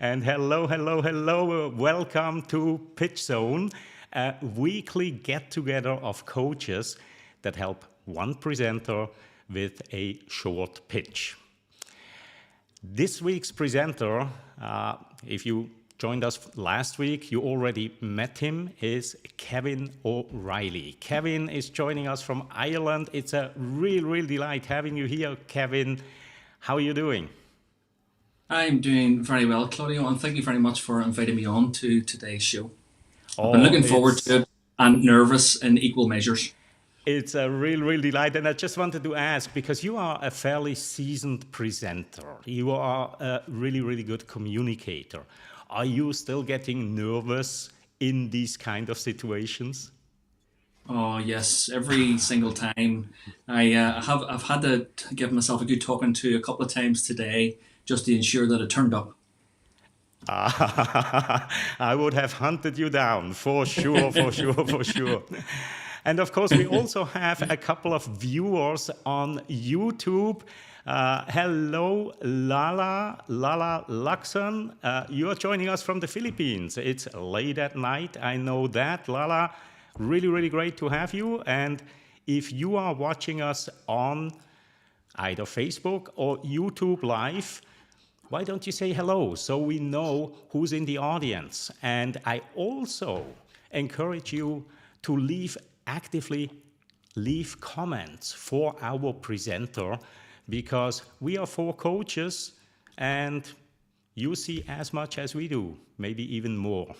And hello, hello, hello. Welcome to PitchZone, a weekly get-together of coaches that help one presenter with a short pitch. This week's presenter, if you joined us last week, you already met him, is Kevin O'Reilly. Kevin is joining us from Ireland. It's a real delight having you here, Kevin. How are you doing? I'm doing very well, Claudio, and thank you very much for inviting me on to today's show. I've been looking forward to it and nervous in equal measures. It's a real delight. And I just wanted to ask, because you are a fairly seasoned presenter, you are a really good communicator. Are you still getting nervous in these kind of situations? Oh yes, every single time. I've had to give myself a good talking to a couple of times today just to ensure that it turned up. I would have hunted you down, for sure. And of course, we also have a couple of viewers on YouTube. Hello, Lala Luxon. You are joining us from the Philippines. It's late at night, I know that. Lala, really great to have you. And if you are watching us on either Facebook or YouTube Live, why don't you say hello so we know who's in the audience? And I also encourage you to actively leave comments for our presenter, because we are four coaches and you see as much as we do, maybe even more.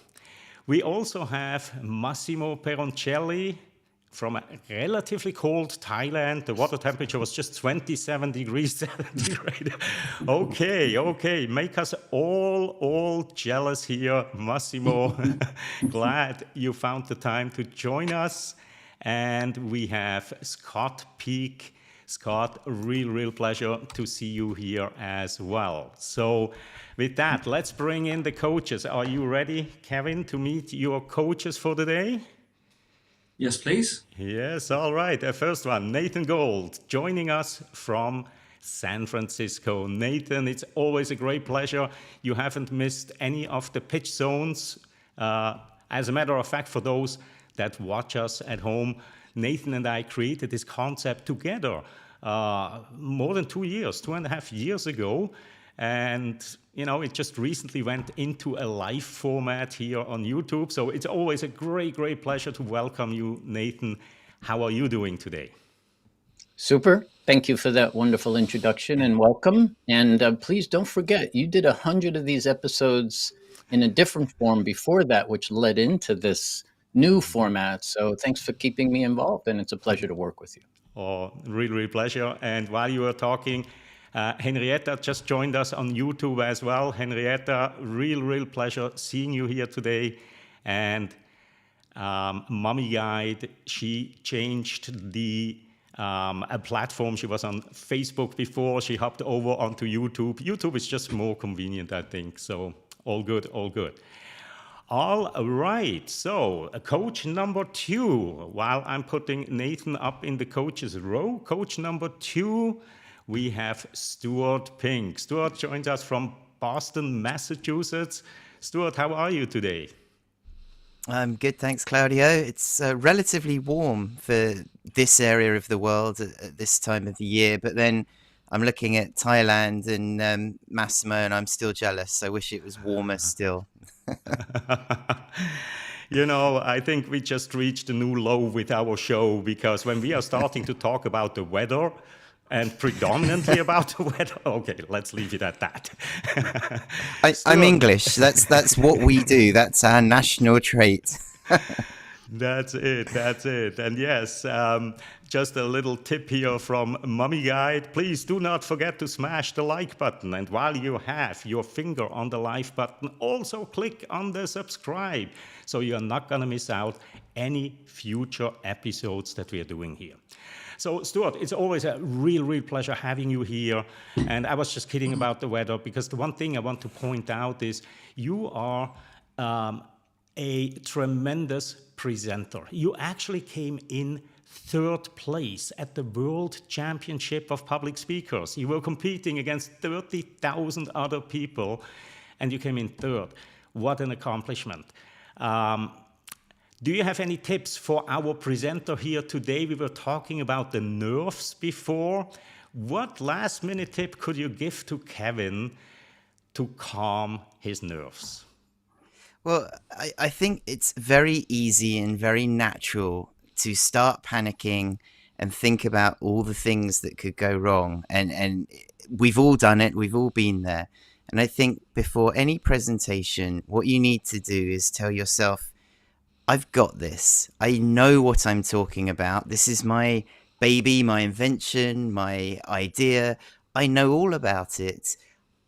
We also have Massimo Peroncelli from a relatively cold Thailand. The water temperature was just 27 degrees centigrade. Okay, make us all jealous here, Massimo. Glad you found the time to join us. And we have Scott Peak. Scott, real pleasure to see you here as well. So with that, let's bring in the coaches. Are you ready, Kevin, to meet your coaches for the day? Yes, please. Yes, all right. The first one, Nathan Gold, joining us from San Francisco. Nathan, it's always a great pleasure. You haven't missed any of the pitch zones. As a matter of fact, for those that watch us at home, Nathan and I created this concept together more than 2.5 years ago. And, you know, it just recently went into a live format here on YouTube. So it's always a great pleasure to welcome you, Nathan. How are you doing today? Super. Thank you for that wonderful introduction and welcome. And please don't forget, you did 100 of these episodes in a different form before that, which led into this new format. So thanks for keeping me involved, and it's a pleasure to work with you. Oh, really pleasure. And while you were talking, Henrietta just joined us on YouTube as well. Henrietta, real pleasure seeing you here today. And Mommy Guide, she changed the a platform. She was on Facebook before. She hopped over onto YouTube. YouTube is just more convenient, I think. So all good. All right, so coach number 2, while I'm putting Nathan up in the coaches row, coach number 2, we have Stuart Pink. Stuart joins us from Boston, Massachusetts. Stuart, how are you today? I'm good, thanks, Claudio. It's relatively warm for this area of the world at this time of the year, but then I'm looking at Thailand and Massimo, and I'm still jealous. I wish it was warmer still. You know, I think we just reached a new low with our show, because when we are starting to talk about the weather, and predominantly about the weather. Okay, let's leave it at that. I'm English. That's what we do. That's our national trait. That's it. And yes, just a little tip here from Mummy Guide. Please do not forget to smash the like button. And while you have your finger on the like button, also click on the subscribe, so you're not going to miss out any future episodes that we are doing here. So, Stuart, it's always a real pleasure having you here. And I was just kidding about the weather, because the one thing I want to point out is you are a tremendous presenter. You actually came in 3rd place at the World Championship of Public Speakers. You were competing against 30,000 other people. and you came in third. What an accomplishment. Do you have any tips for our presenter here today? We were talking about the nerves before. What last-minute tip could you give to Kevin to calm his nerves? Well, I think it's very easy and very natural to start panicking and think about all the things that could go wrong. And we've all done it. We've all been there. And I think before any presentation, what you need to do is tell yourself, I've got this. I know what I'm talking about. This is my baby, my invention, my idea. I know all about it.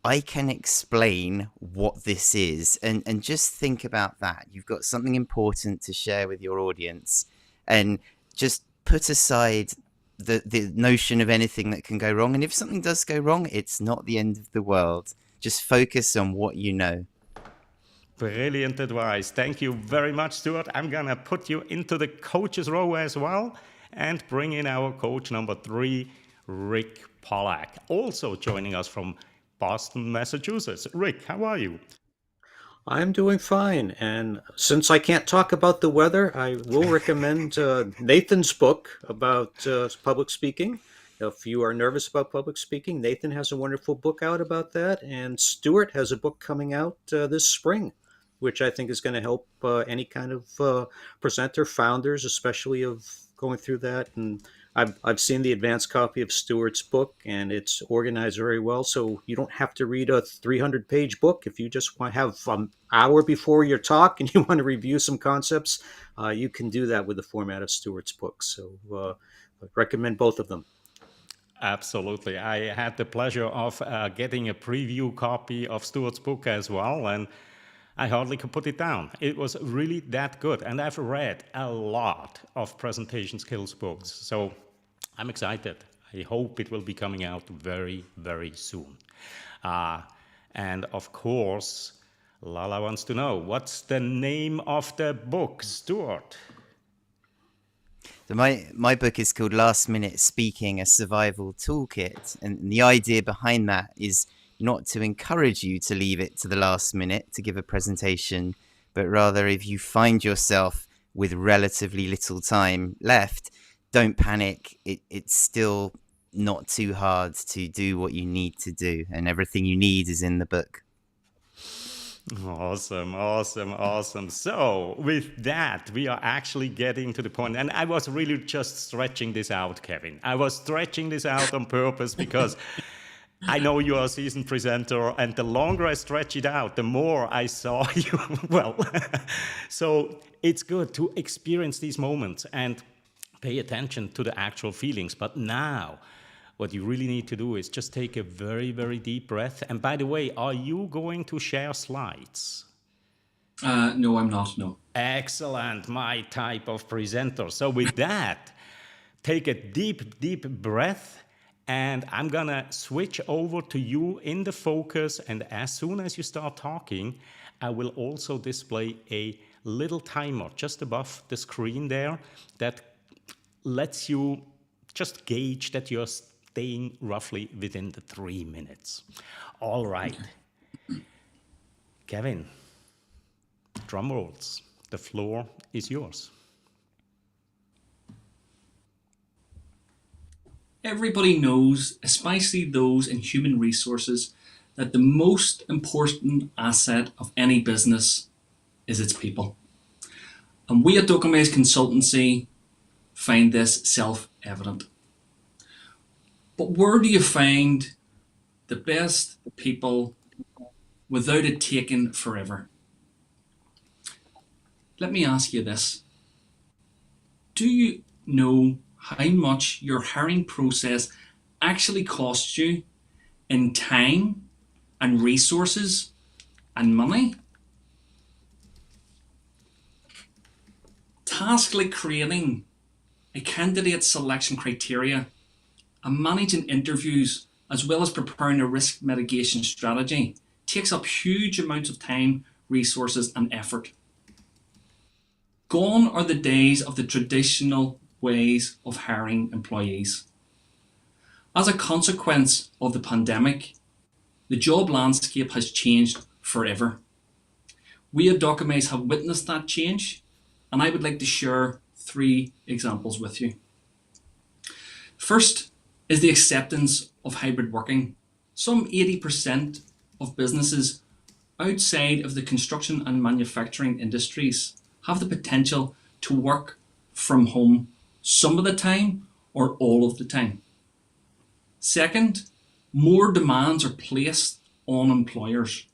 I can explain what this is, and just think about that. You've got something important to share with your audience, and just put aside the notion of anything that can go wrong. And if something does go wrong, it's not the end of the world. Just focus on what you know. Brilliant advice. Thank you very much, Stuart. I'm going to put you into the coaches row as well and bring in our coach number 3, Rick Pollack, also joining us from Boston, Massachusetts. Rick, how are you? I'm doing fine. And since I can't talk about the weather, I will recommend Nathan's book about public speaking. If you are nervous about public speaking, Nathan has a wonderful book out about that. And Stuart has a book coming out this spring, which I think is going to help any kind of presenter, founders, especially of going through that. And I've seen the advanced copy of Stuart's book, and it's organized very well. So you don't have to read a 300-page book. If you just want to have an hour before your talk and you want to review some concepts, you can do that with the format of Stuart's book. So I recommend both of them. Absolutely. I had the pleasure of getting a preview copy of Stuart's book as well, and I hardly could put it down. It was really that good. And I've read a lot of presentation skills books. So I'm excited. I hope it will be coming out very, very soon. And of course, Lala wants to know, what's the name of the book, Stuart? So my book is called Last Minute Speaking, a Survival Toolkit. And the idea behind that is not to encourage you to leave it to the last minute to give a presentation, but rather if you find yourself with relatively little time left, don't panic. It's still not too hard to do what you need to do, and everything you need is in the book. Awesome, awesome, awesome. So with that, we are actually getting to the point, and I was really just stretching this out, Kevin. I was stretching this out on purpose because I know you are a seasoned presenter, and the longer I stretch it out, the more I saw you. Well, so it's good to experience these moments and pay attention to the actual feelings. But now, what you really need to do is just take a very, very deep breath. And by the way, are you going to share slides? No, I'm not, no. Excellent, my type of presenter. So with that, take a deep, deep breath. And I'm going to switch over to you in the focus. And as soon as you start talking, I will also display a little timer just above the screen there that lets you just gauge that you're staying roughly within the 3 minutes. All right. Kevin, drum rolls. The floor is yours. Everybody knows, especially those in human resources, that the most important asset of any business is its people. And we at Dokimaz Consultancy find this self-evident. But where do you find the best people without it taking forever? Let me ask you this. Do you know how much your hiring process actually costs you in time and resources and money? Tasks like creating a candidate selection criteria and managing interviews, as well as preparing a risk mitigation strategy, takes up huge amounts of time, resources, and effort. Gone are the days of the traditional ways of hiring employees. As a consequence of the pandemic, the job landscape has changed forever. We at Dokimaz have witnessed that change, and I would like to share 3 examples with you. First is the acceptance of hybrid working. Some 80% of businesses outside of the construction and manufacturing industries have the potential to work from home some of the time or all of the time. Second, more demands are placed on employers.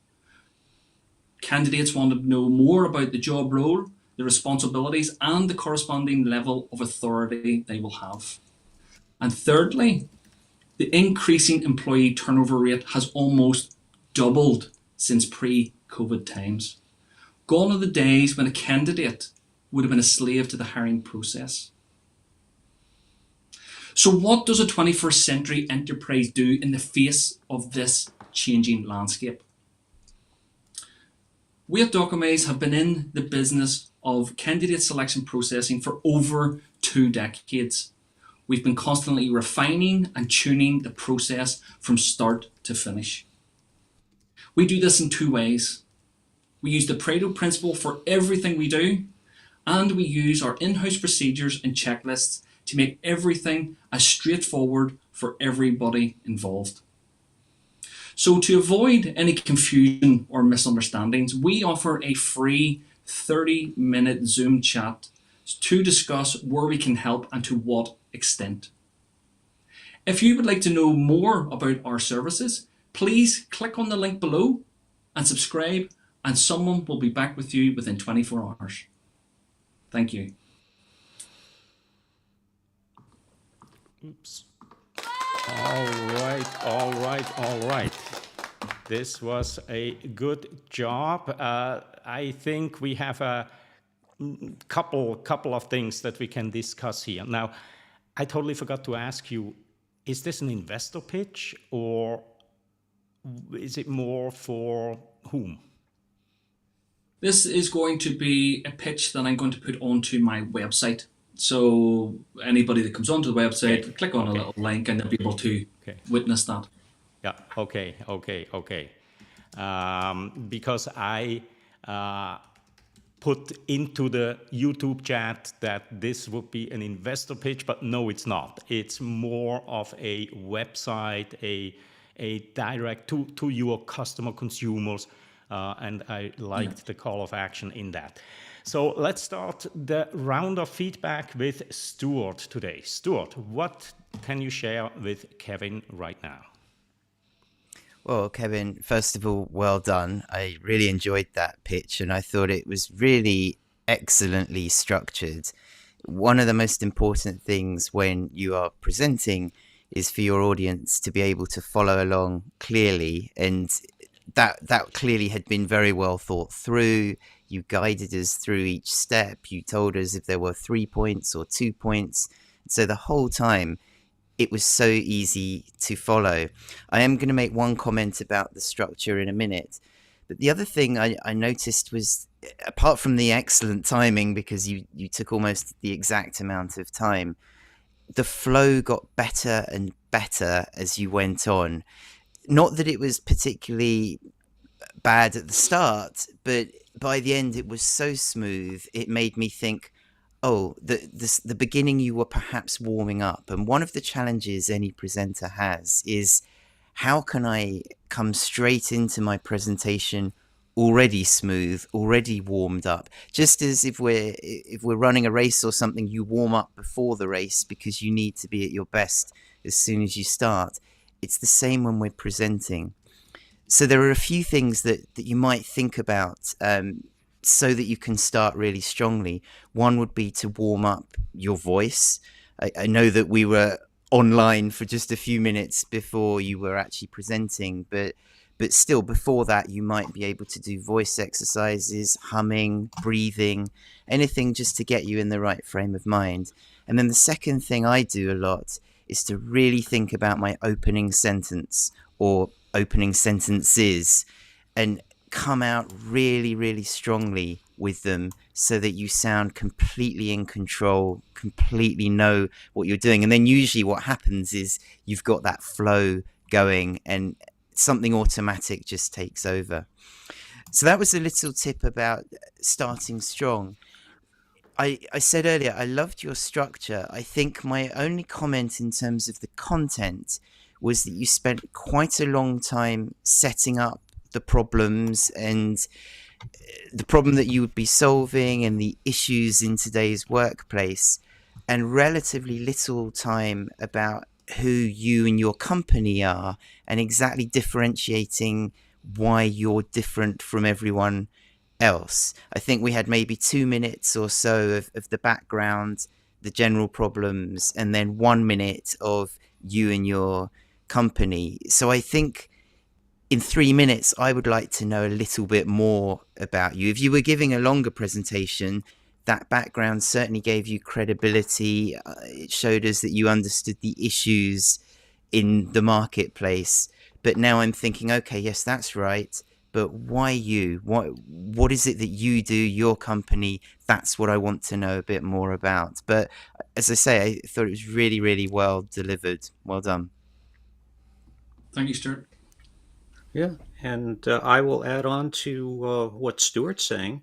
Candidates want to know more about the job role, the responsibilities, and the corresponding level of authority they will have. And thirdly, the increasing employee turnover rate has almost doubled since pre-COVID times. Gone are the days when a candidate would have been a slave to the hiring process. So what does a 21st century enterprise do in the face of this changing landscape? We at Dokimaz have been in the business of candidate selection processing for over 2 decades. We've been constantly refining and tuning the process from start to finish. We do this in 2 ways. We use the Pareto principle for everything we do, and we use our in-house procedures and checklists to make everything as straightforward for everybody involved. So to avoid any confusion or misunderstandings, we offer a free 30-minute Zoom chat to discuss where we can help and to what extent. If you would like to know more about our services, please click on the link below and subscribe, and someone will be back with you within 24 hours. Thank you. Oops. All right. This was a good job. I think we have a couple of things that we can discuss here. Now, I totally forgot to ask you, is this an investor pitch or is it more for whom? This is going to be a pitch that I'm going to put onto my website. So anybody that comes onto the website, click on a little link and they'll be able to witness that. Yeah, okay. Because I put into the YouTube chat that this would be an investor pitch, but no, it's not. It's more of a website, a direct to your customer consumers, and I liked the call of action in that. So let's start the round of feedback with Stuart today. Stuart, what can you share with Kevin right now? Well, Kevin, first of all, well done. I really enjoyed that pitch and I thought it was really excellently structured. One of the most important things when you are presenting is for your audience to be able to follow along clearly, and that clearly had been very well thought through. You guided us through each step. You told us if there were 3 points or 2 points. So the whole time, it was so easy to follow. I am going to make one comment about the structure in a minute. But the other thing I noticed was, apart from the excellent timing, because you took almost the exact amount of time, the flow got better and better as you went on. Not that it was particularly bad at the start, but by the end it was so smooth, it made me think, oh, the beginning you were perhaps warming up. And one of the challenges any presenter has is, how can I come straight into my presentation already smooth, already warmed up? Just as if we're running a race or something, you warm up before the race because you need to be at your best as soon as you start. It's the same when we're presenting. So there are a few things that you might think about so that you can start really strongly. One would be to warm up your voice. I know that we were online for just a few minutes before you were actually presenting, but still before that you might be able to do voice exercises, humming, breathing, anything just to get you in the right frame of mind. And then the second thing I do a lot is to really think about my opening sentence or opening sentences and come out really, really strongly with them so that you sound completely in control, completely know what you're doing. And then usually what happens is you've got that flow going, and something automatic just takes over. So that was a little tip about starting strong. I said earlier, I loved your structure. I think my only comment in terms of the content was that you spent quite a long time setting up the problems and the problem that you would be solving and the issues in today's workplace, and relatively little time about who you and your company are and exactly differentiating why you're different from everyone else. I think we had maybe 2 minutes or so of the background, the general problems, and then 1 minute of you and your company. So I think in 3 minutes, I would like to know a little bit more about you. If you were giving a longer presentation, that background certainly gave you credibility. It showed us that you understood the issues in the marketplace. But now I'm thinking, okay, yes, that's right. But why you? What is it that you do, your company? That's what I want to know a bit more about. But as I say, I thought it was really, really well delivered. Well done. Thank you, Stuart. Yeah, and I will add on to what Stuart's saying.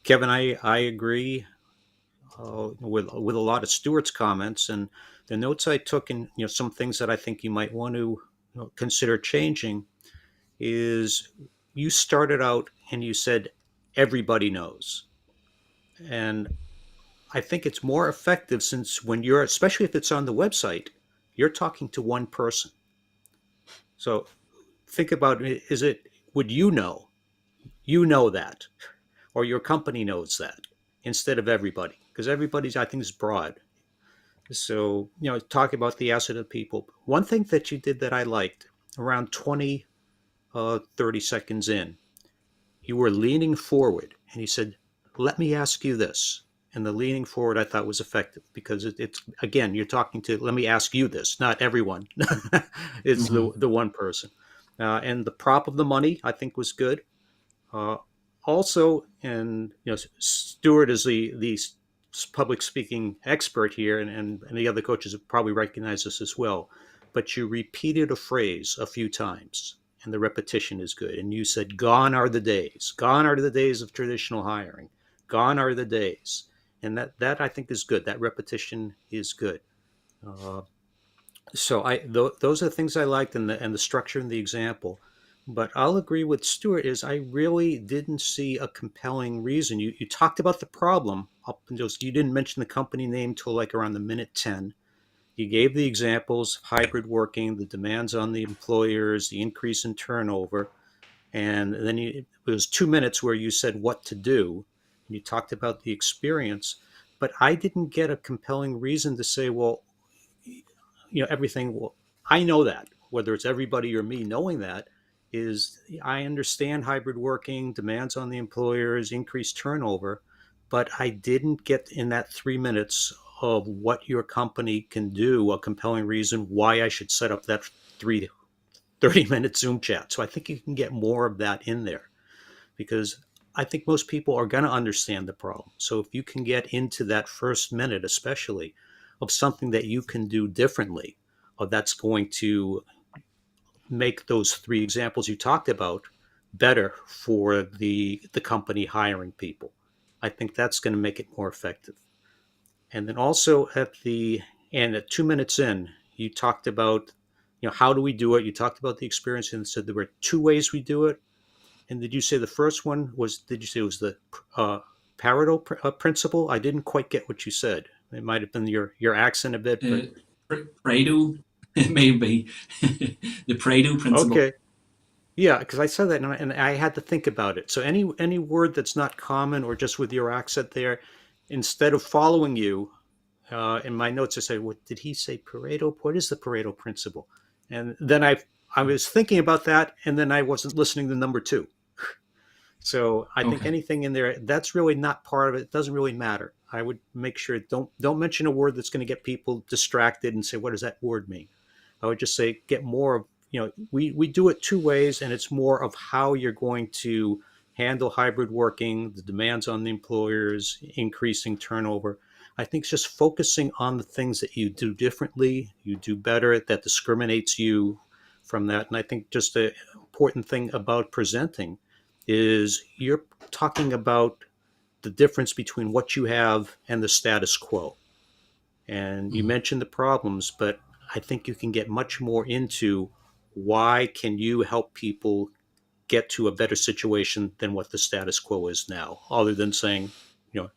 Kevin, I agree with a lot of Stuart's comments, and the notes I took, and some things that I think you might want to consider changing is you started out and you said everybody knows, and I think it's more effective since when you're, especially if it's on the website, you're talking to one person. So think about it, is it, would you know that, or your company knows that, instead of everybody, because everybody's, I think, is broad. So talk about the asset of people. One thing that you did that I liked, around 20 30 seconds in, you were leaning forward and you said, let me ask you this. And the leaning forward I thought was effective because it's, again, you're talking to, let me ask you this, not everyone. It's the one person. And the prop of the money I think was good. Uh, Also, and Stuart is the public speaking expert here, and the other coaches have probably recognized this as well. But you repeated a phrase a few times, and the repetition is good. And you said, "Gone are the days. Gone are the days of traditional hiring. Gone are the days." And that I think is good. That repetition is good. Uh, those are the things I liked, and the structure and the example. But I'll agree with Stuart is I really didn't see a compelling reason. You talked about the problem up until you didn't mention the company name till like around the minute 10. You gave the examples, hybrid working, the demands on the employers, the increase in turnover, and then it was 2 minutes where you said what to do, and you talked about the experience. But I didn't get a compelling reason to say, well, everything. Well, I know that whether it's everybody or me knowing that is, I understand hybrid working, demands on the employers, increased turnover, but I didn't get in that 3 minutes of what your company can do a compelling reason why I should set up that 30-minute Zoom chat. So I think you can get more of that in there, because I think most people are going to understand the problem. So if you can get into that first minute, especially of something that you can do differently, or that's going to make those three examples you talked about better for the company hiring people, I think that's going to make it more effective. And then also at 2 minutes in, you talked about, how do we do it? You talked about the experience and said there were two ways we do it. And did you say the first one was, did you say it was the Pareto principle? I didn't quite get what you said. It might have been your accent a bit, but Pareto, it may be the Pareto principle. okay. Yeah, because I said that and I had to think about it. So any word that's not common or just with your accent there, instead of following you, in my notes I say, what did he say? Pareto? What is the Pareto principle? And then I was thinking about that, and then I wasn't listening to number two. So I think Okay. anything in there that's really not part of it. It doesn't really matter. I would make sure don't mention a word that's going to get people distracted and say, what does that word mean? I would just say get more of, we do it two ways, and it's more of how you're going to handle hybrid working, the demands on the employers, increasing turnover. I think it's just focusing on the things that you do differently, you do better, that discriminates you from that. And I think just the important thing about presenting is you're talking about the difference between what you have and the status quo. And you mentioned the problems, but I think you can get much more into why can you help people get to a better situation than what the status quo is now, other than saying,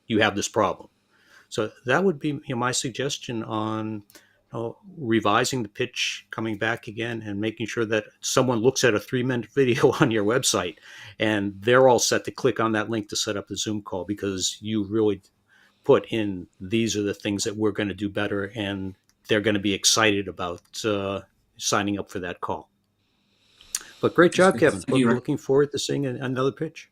you have this problem. So that would be my suggestion on revising the pitch, coming back again, and making sure that someone looks at a 3-minute video on your website and they're all set to click on that link to set up the Zoom call because you really put in, these are the things that we're going to do better, and they're going to be excited about signing up for that call. But great job, Kevin. We're looking forward to seeing another pitch.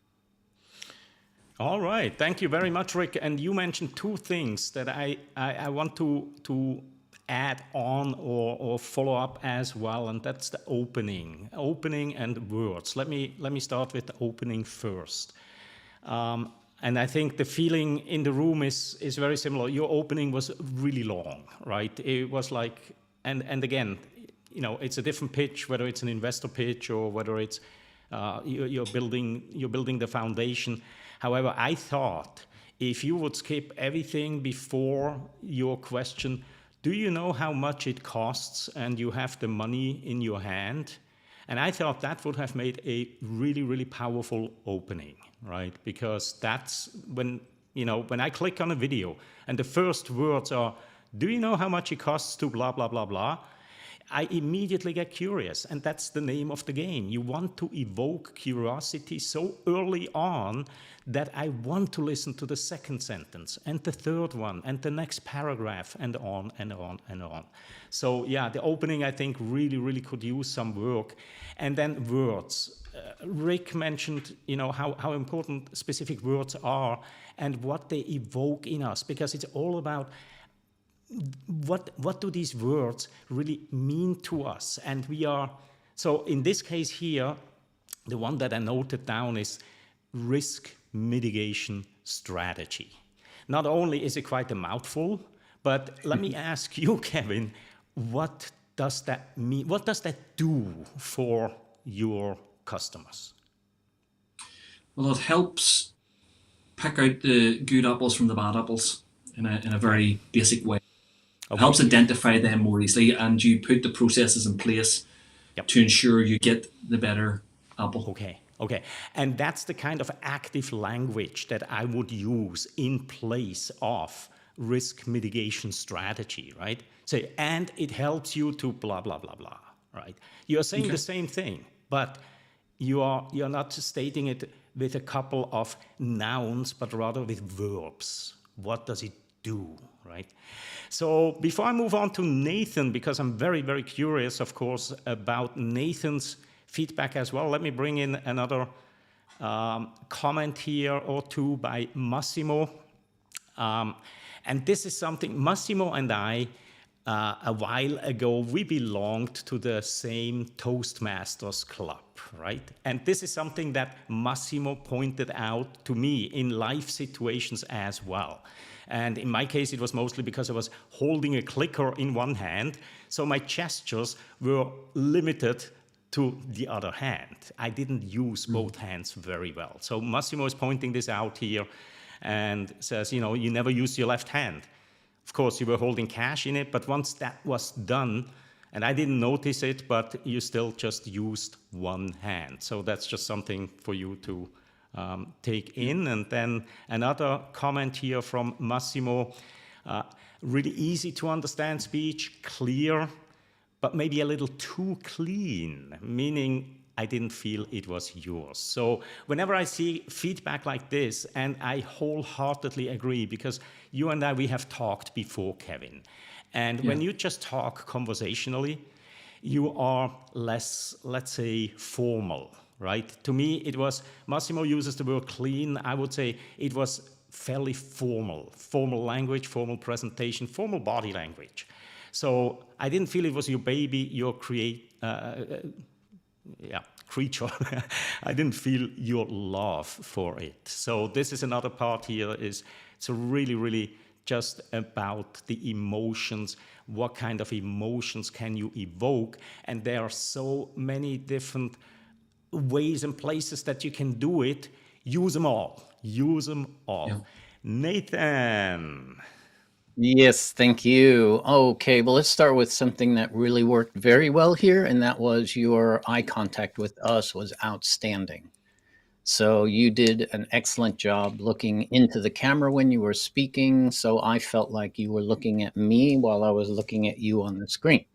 All right, thank you very much, Rick. And you mentioned two things that I want to add on or follow up as well, and that's the opening and words. Let me start with the opening first. And I think the feeling in the room is very similar. Your opening was really long, right? It was like, and again, it's a different pitch, whether it's an investor pitch or whether it's you're building the foundation. However, I thought if you would skip everything before your question, do you know how much it costs, and you have the money in your hand? And I thought that would have made a really, really powerful opening, right? Because that's when I click on a video and the first words are, do you know how much it costs to blah, blah, blah, blah? I immediately get curious, and that's the name of the game. You want to evoke curiosity so early on that I want to listen to the second sentence and the third one and the next paragraph and on and on and on. So yeah, the opening I think really, really could use some work. And then words. Rick mentioned, how important specific words are and what they evoke in us, because it's all about what do these words really mean to us? And so in this case here, the one that I noted down is risk mitigation strategy. Not only is it quite a mouthful, but let me ask you, Kevin, what does that mean? What does that do for your customers? Well, it helps pick out the good apples from the bad apples in a very basic way. Okay. It helps identify them more easily, and you put the processes in place to ensure you get the better apple. Okay. And that's the kind of active language that I would use in place of risk mitigation strategy, right? Say, and it helps you to blah, blah, blah, blah, right? You're saying the same thing, but you're not stating it with a couple of nouns, but rather with verbs. What does it do, right? So before I move on to Nathan, because I'm very, very curious, of course, about Nathan's feedback as well, let me bring in another comment here or two by Massimo. And this is something, Massimo and I, a while ago, we belonged to the same Toastmasters club, right? And this is something that Massimo pointed out to me in life situations as well. And in my case, it was mostly because I was holding a clicker in one hand, so my gestures were limited to the other hand. I didn't use both hands very well. So Massimo is pointing this out here and says, you never use your left hand. Of course, you were holding cash in it, but once that was done, and I didn't notice it, but you still just used one hand. So that's just something for you to take in. And then another comment here from Massimo, really easy to understand speech, clear, but maybe a little too clean, meaning I didn't feel it was yours. So whenever I see feedback like this, and I wholeheartedly agree, because you and I, we have talked before, Kevin. And when you just talk conversationally, you are less, let's say, formal, right? To me, it was, Massimo uses the word clean. I would say it was fairly formal language, formal presentation, formal body language. So I didn't feel it was your baby, your creature. I didn't feel your love for it. So this is another part here, is it's a really, really just about the emotions. What kind of emotions can you evoke? And there are so many different ways and places that you can do it. Use them all. Use them all. Yeah. Nathan. Yes, thank you. Okay, well, let's start with something that really worked very well here, and that was your eye contact with us was outstanding. So you did an excellent job looking into the camera when you were speaking. So I felt like you were looking at me while I was looking at you on the screen.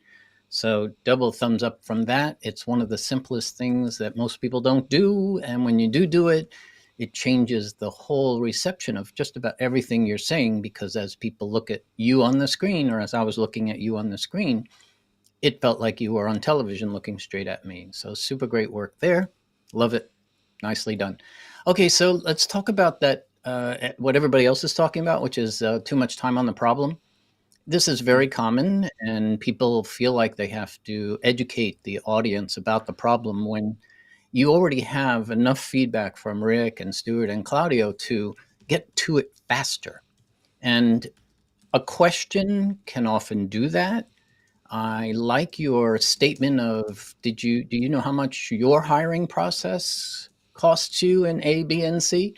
So double thumbs up from that. It's one of the simplest things that most people don't do. And when you do it, it changes the whole reception of just about everything you're saying, because as people look at you on the screen, or as I was looking at you on the screen, it felt like you were on television looking straight at me. So super great work there. Love it. Nicely done. Okay, so let's talk about that, what everybody else is talking about, which is too much time on the problem. This is very common, and people feel like they have to educate the audience about the problem when you already have enough feedback from Rick and Stuart and Claudio to get to it faster. And a question can often do that. I like your statement of, do you know how much your hiring process costs you in A, B, and C?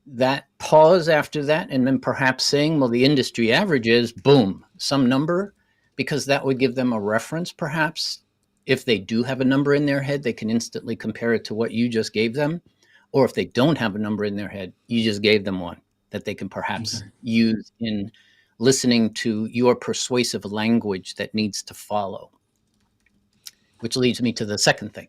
That pause after that, and then perhaps saying, well, the industry average is, boom, some number, because that would give them a reference. Perhaps if they do have a number in their head, they can instantly compare it to what you just gave them. Or if they don't have a number in their head, you just gave them one that they can perhaps use in listening to your persuasive language that needs to follow. Which leads me to the second thing.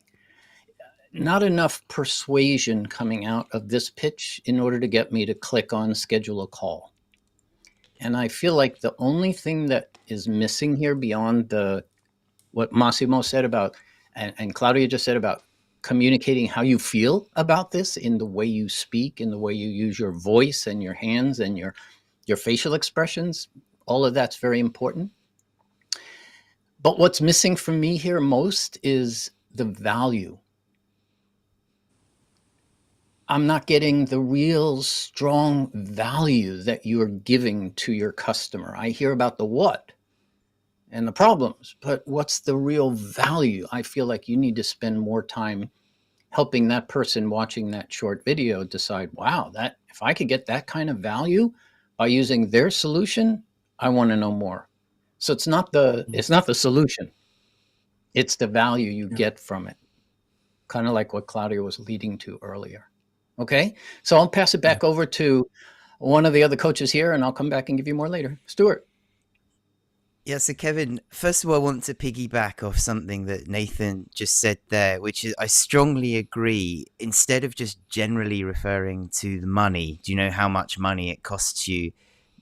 Not enough persuasion coming out of this pitch in order to get me to click on schedule a call. And I feel like the only thing that is missing here beyond what Massimo said about, and Claudia just said about communicating how you feel about this in the way you speak, in the way you use your voice and your hands and your facial expressions, all of that's very important. But what's missing for me here most is the value. I'm not getting the real strong value that you're giving to your customer. I hear about the what and the problems, but what's the real value? I feel like you need to spend more time helping that person watching that short video decide, wow, that if I could get that kind of value by using their solution, I want to know more. So it's not the solution. It's the value you get from it. Kind of like what Claudia was leading to earlier. Okay, so I'll pass it back over to one of the other coaches here, and I'll come back and give you more later. Stuart. Yeah, so Kevin, first of all, I want to piggyback off something that Nathan just said there, which is I strongly agree. Instead of just generally referring to the money, do you know how much money it costs you?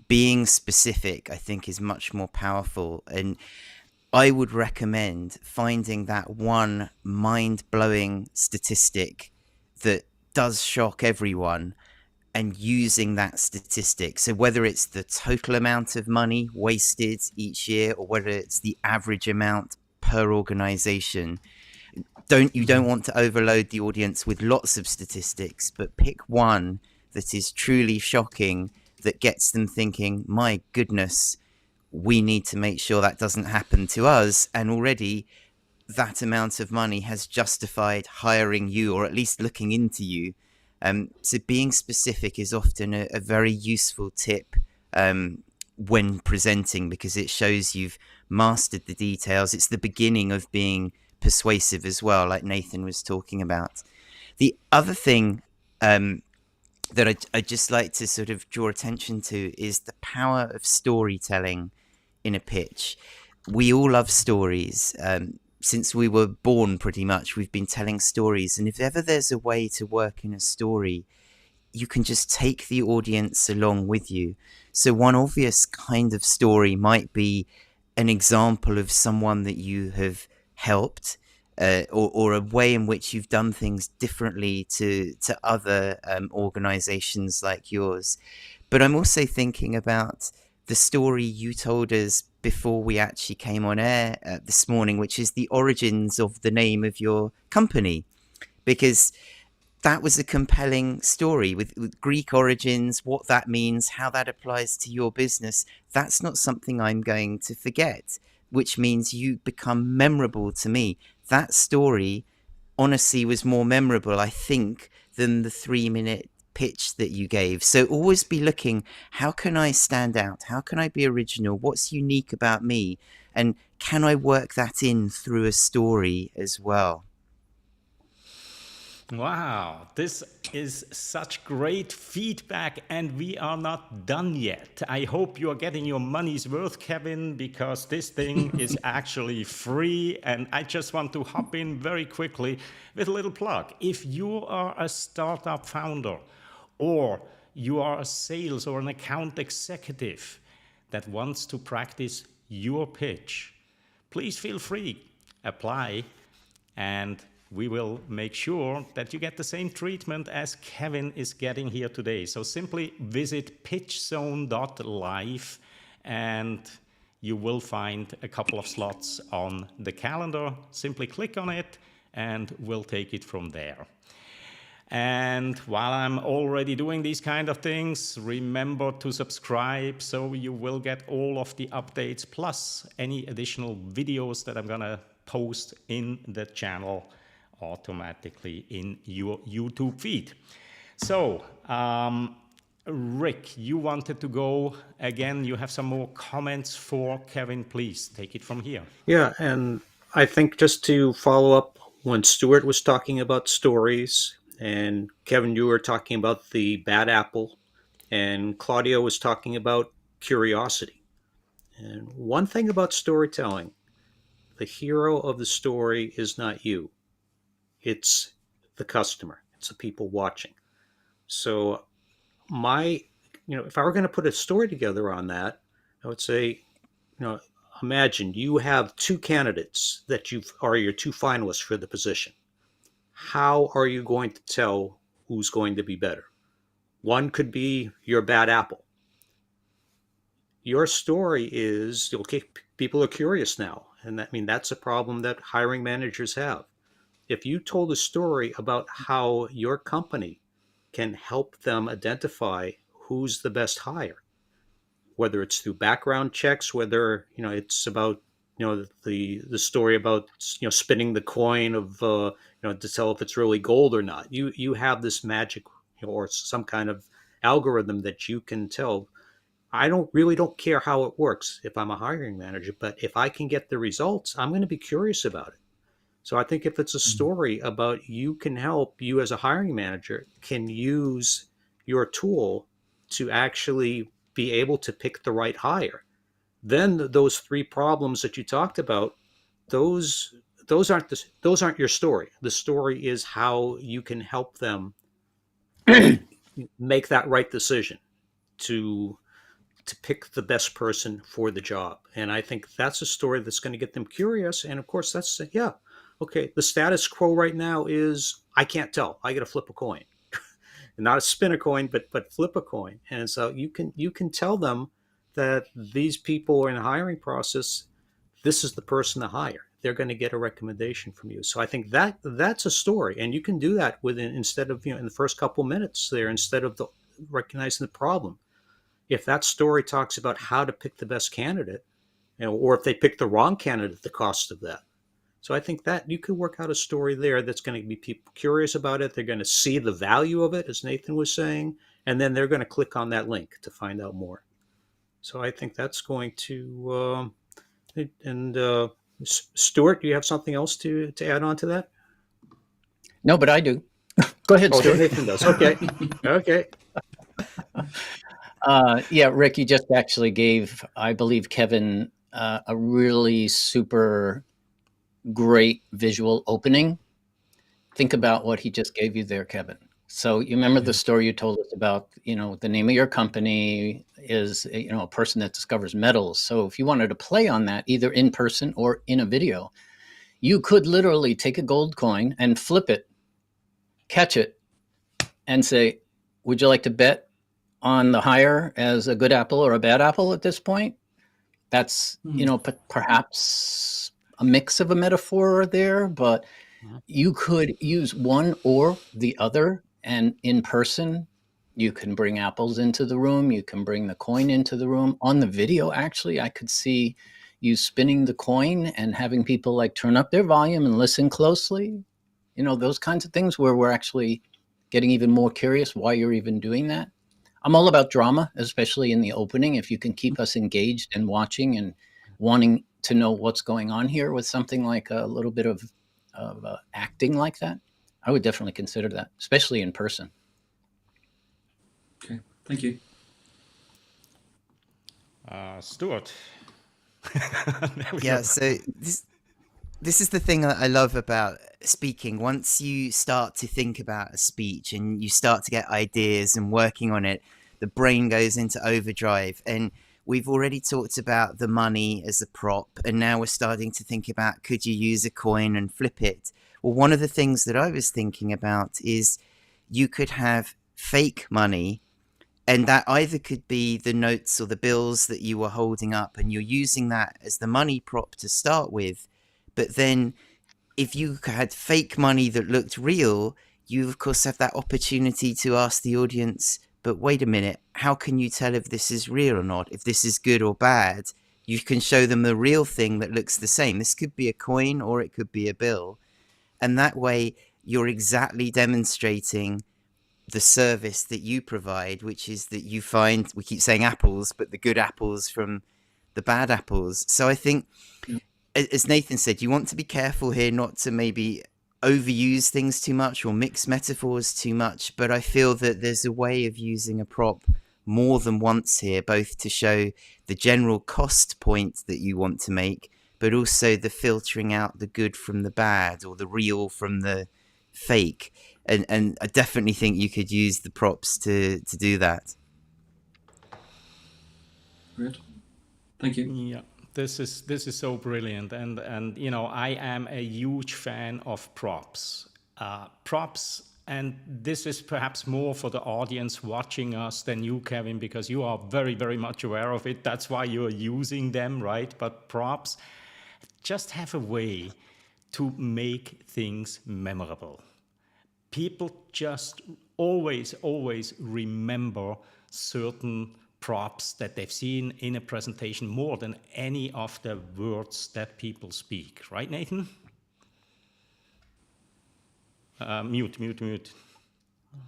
Being specific, I think, is much more powerful. And I would recommend finding that one mind-blowing statistic that does shock everyone and using that statistic. So whether it's the total amount of money wasted each year or whether it's the average amount per organization, you don't want to overload the audience with lots of statistics, but pick one that is truly shocking, that gets them thinking, my goodness, we need to make sure that doesn't happen to us. And already that amount of money has justified hiring you, or at least looking into you. So being specific is often a very useful tip when presenting, because it shows you've mastered the details. It's the beginning of being persuasive as well, like Nathan was talking about. The other thing that I'd just like to sort of draw attention to is the power of storytelling in a pitch. We all love stories. Since we were born, pretty much, we've been telling stories. And if ever there's a way to work in a story, you can just take the audience along with you. So one obvious kind of story might be an example of someone that you have helped, or a way in which you've done things differently to other organizations like yours. But I'm also thinking about the story you told us before we actually came on air this morning, which is the origins of the name of your company. Because that was a compelling story with Greek origins, what that means, how that applies to your business. That's not something I'm going to forget, which means you become memorable to me. That story, honestly, was more memorable, I think, than the 3-minute pitch that you gave. So always be looking, how can I stand out? How can I be original? What's unique about me? And can I work that in through a story as well? Wow, this is such great feedback, and we are not done yet. I hope you are getting your money's worth, Kevin, because this thing is actually free. And I just want to hop in very quickly with a little plug. If you are a startup founder, or you are a sales or an account executive that wants to practice your pitch, please feel free, apply, and we will make sure that you get the same treatment as Kevin is getting here today. So simply visit pitchzone.live and you will find a couple of slots on the calendar. Simply click on it and we'll take it from there. And while I'm already doing these kind of things, remember to subscribe so you will get all of the updates plus any additional videos that I'm gonna post in the channel automatically in your YouTube feed. So, Rick, you wanted to go again. You have some more comments for Kevin. Please take it from here. Yeah, and I think just to follow up when Stuart was talking about stories, and Kevin, you were talking about the bad apple, and Claudio was talking about curiosity. And one thing about storytelling, the hero of the story is not you, it's the customer, it's the people watching. So if I were going to put a story together on that, I would say, imagine you have two candidates that are your two finalists for the position. How are you going to tell who's going to be better? One could be your bad apple. Your story is, okay, people are curious now. And that's a problem that hiring managers have. If you told a story about how your company can help them identify who's the best hire, whether it's through background checks, whether it's about the story about spinning the coin of to tell if it's really gold or not. You have this magic or some kind of algorithm that you can tell. I don't care how it works if I'm a hiring manager, but if I can get the results, I'm going to be curious about it. So I think if it's a story about you as a hiring manager can use your tool to actually be able to pick the right hire, then those three problems that you talked about, those aren't your story. The story is how you can help them make that right decision to pick the best person for the job. And I think that's a story that's going to get them curious. And of course, okay, the status quo right now is I can't tell. I got to flip a coin, not a spin a coin, but flip a coin. And so you can tell them that these people are in a hiring process. This is the person to hire. They're going to get a recommendation from you. So I think that's a story, and you can do that instead of in the first couple minutes there, instead of recognizing the problem. If that story talks about how to pick the best candidate, or if they pick the wrong candidate, the cost of that. So I think that you could work out a story there that's going to be people curious about it. They're going to see the value of it, as Nathan was saying, and then they're going to click on that link to find out more. So I think that's going to. Stuart, do you have something else to add on to that? No, but I do. Go ahead, Stuart. Nathan does. Okay. Okay. Yeah, Rick, you just actually gave, I believe, Kevin a really super great visual opening. Think about what he just gave you there, Kevin. So you remember the story you told us about, the name of your company is, a person that discovers metals. So if you wanted to play on that, either in person or in a video, you could literally take a gold coin and flip it, catch it, and say, would you like to bet on the hire as a good apple or a bad apple at this point? That's, perhaps a mix of a metaphor there, but You could use one or the other, and in person, you can bring apples into the room. You can bring the coin into the room. On the video, actually, I could see you spinning the coin and having people like turn up their volume and listen closely. You know, those kinds of things where we're actually getting even more curious why you're even doing that. I'm all about drama, especially in the opening. If you can keep us engaged and watching and wanting to know what's going on here with something like a little bit of acting like that, I would definitely consider that, especially in person. Okay, thank you. Stuart. Yeah, so this is the thing that I love about speaking. Once you start to think about a speech and you start to get ideas and working on it, the brain goes into overdrive. And we've already talked about the money as a prop, and now we're starting to think about, could you use a coin and flip it? Well, one of the things that I was thinking about is you could have fake money, and that either could be the notes or the bills that you were holding up, and you're using that as the money prop to start with. But then if you had fake money that looked real, you of course have that opportunity to ask the audience, but wait a minute, how can you tell if this is real or not? If this is good or bad? You can show them the real thing that looks the same. This could be a coin or it could be a bill. And that way you're exactly demonstrating the service that you provide, which is that you find, we keep saying apples, but the good apples from the bad apples. So I think, as Nathan said, you want to be careful here not to maybe overuse things too much or mix metaphors too much. But I feel that there's a way of using a prop more than once here, both to show the general cost point that you want to make, but also the filtering out the good from the bad or the real from the fake. And I definitely think you could use the props to do that. Great. Thank you. Yeah, this is so brilliant, and you know, I am a huge fan of props. Props, and this is perhaps more for the audience watching us than you, Kevin, because you are very, very much aware of it. That's why you're using them, right? But props just have a way to make things memorable. People just always remember certain props that they've seen in a presentation more than any of the words that people speak. Right, Nathan? Mute.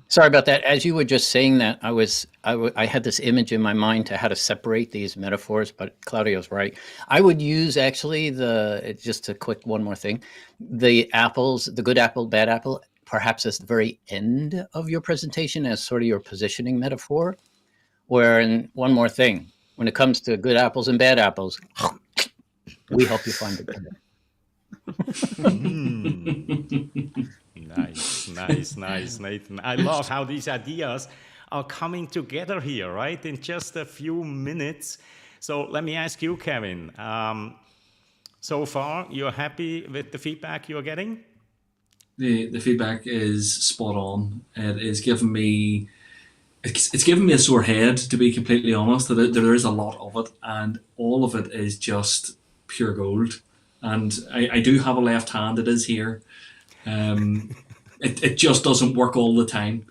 Sorry about that. As you were just saying that, I had this image in my mind to how to separate these metaphors, but Claudio's right. I would use actually just a quick one more thing, the apples, the good apple, bad apple, perhaps at the very end of your presentation as sort of your positioning metaphor. Where, and one more thing, when it comes to good apples and bad apples, we help you find it better. Nice, Nathan. I love how these ideas are coming together here, right? In just a few minutes. So let me ask you, Kevin. So far, you're happy with the feedback you're getting? The feedback is spot on. It is giving me it's given me a sore head, to be completely honest. There is a lot of it, and all of it is just pure gold. And I do have a left hand. It is here. It just doesn't work all the time.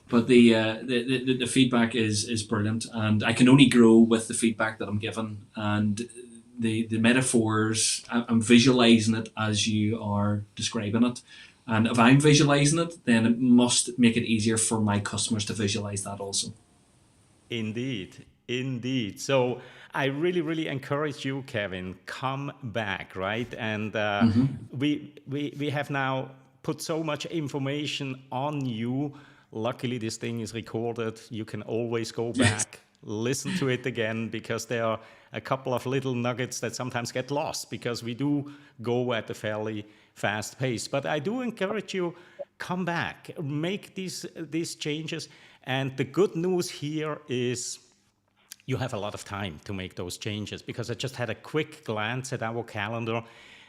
But the feedback is brilliant, and I can only grow with the feedback that I'm given. And the metaphors, I'm visualizing it as you are describing it. And if I'm visualizing it, then it must make it easier for my customers to visualize that also. Indeed. So I really encourage you, Kevin, come back, right? And we have now put so much information on you. Luckily, this thing is recorded. You can always go back, listen to it again, because there are a couple of little nuggets that sometimes get lost because we do go at a fairly fast pace. But I do encourage you, come back, make these changes. And the good news here is you have a lot of time to make those changes, because I just had a quick glance at our calendar,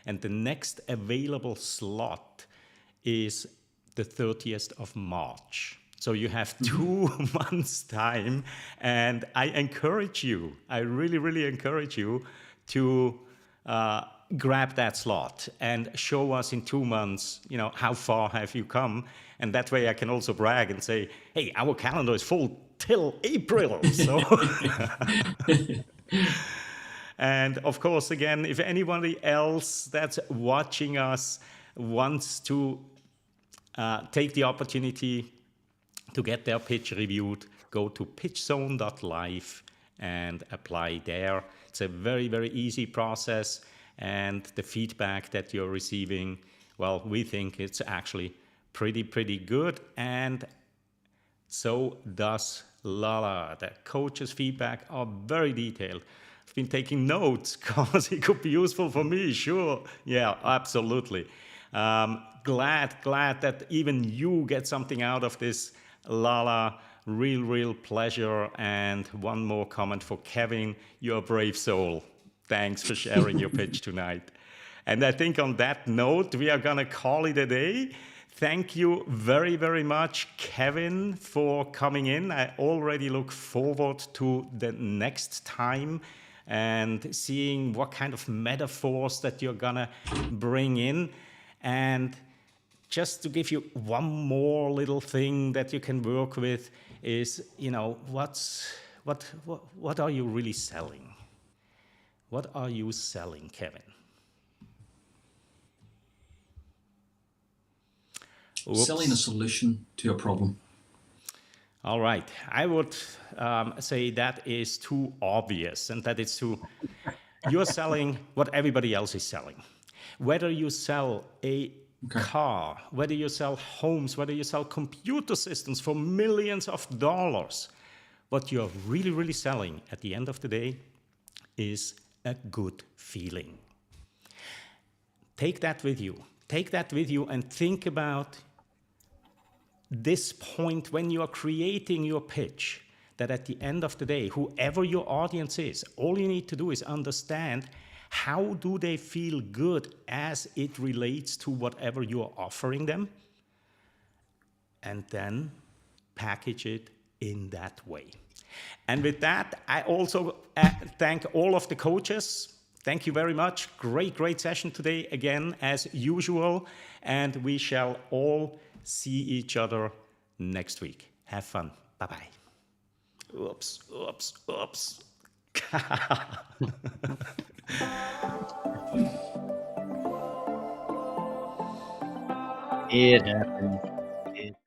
and the next available slot is the 30th of March. So you have 2 months time, and I encourage you, I really encourage you to grab that slot and show us in 2 months, how far have you come? And that way I can also brag and say, hey, our calendar is full till April. So, and of course, again, if anybody else that's watching us wants to take the opportunity to get their pitch reviewed, go to pitchzone.live and apply there. It's a very, very easy process. And the feedback that you're receiving, well, we think it's actually pretty good. And so does Lala. The coach's feedback are very detailed. I've been taking notes because it could be useful for me, sure. Yeah, absolutely. Glad that even you get something out of this, Lala. Real pleasure. And one more comment for Kevin. You're a brave soul. Thanks for sharing your pitch tonight. And I think on that note, we are going to call it a day. Thank you very, very much, Kevin, for coming in. I already look forward to the next time and seeing what kind of metaphors that you're going to bring in. And just to give you one more little thing that you can work with is, what are you really selling? What are you selling, Kevin? Oops. Selling a solution to a problem. All right. I would say that is too obvious, and that is too... You're selling what everybody else is selling. Whether you sell a car, whether you sell homes, whether you sell computer systems for millions of dollars, what you're really selling at the end of the day is a good feeling. Take that with you. Take that with you and think about this point when you are creating your pitch, that at the end of the day, whoever your audience is, all you need to do is understand how do they feel good as it relates to whatever you're offering them, and then package it in that way. And with that, I also thank all of the coaches. Thank you very much. Great session today, again, as usual. And we shall all see each other next week. Have fun. Bye-bye. Oops. It happens.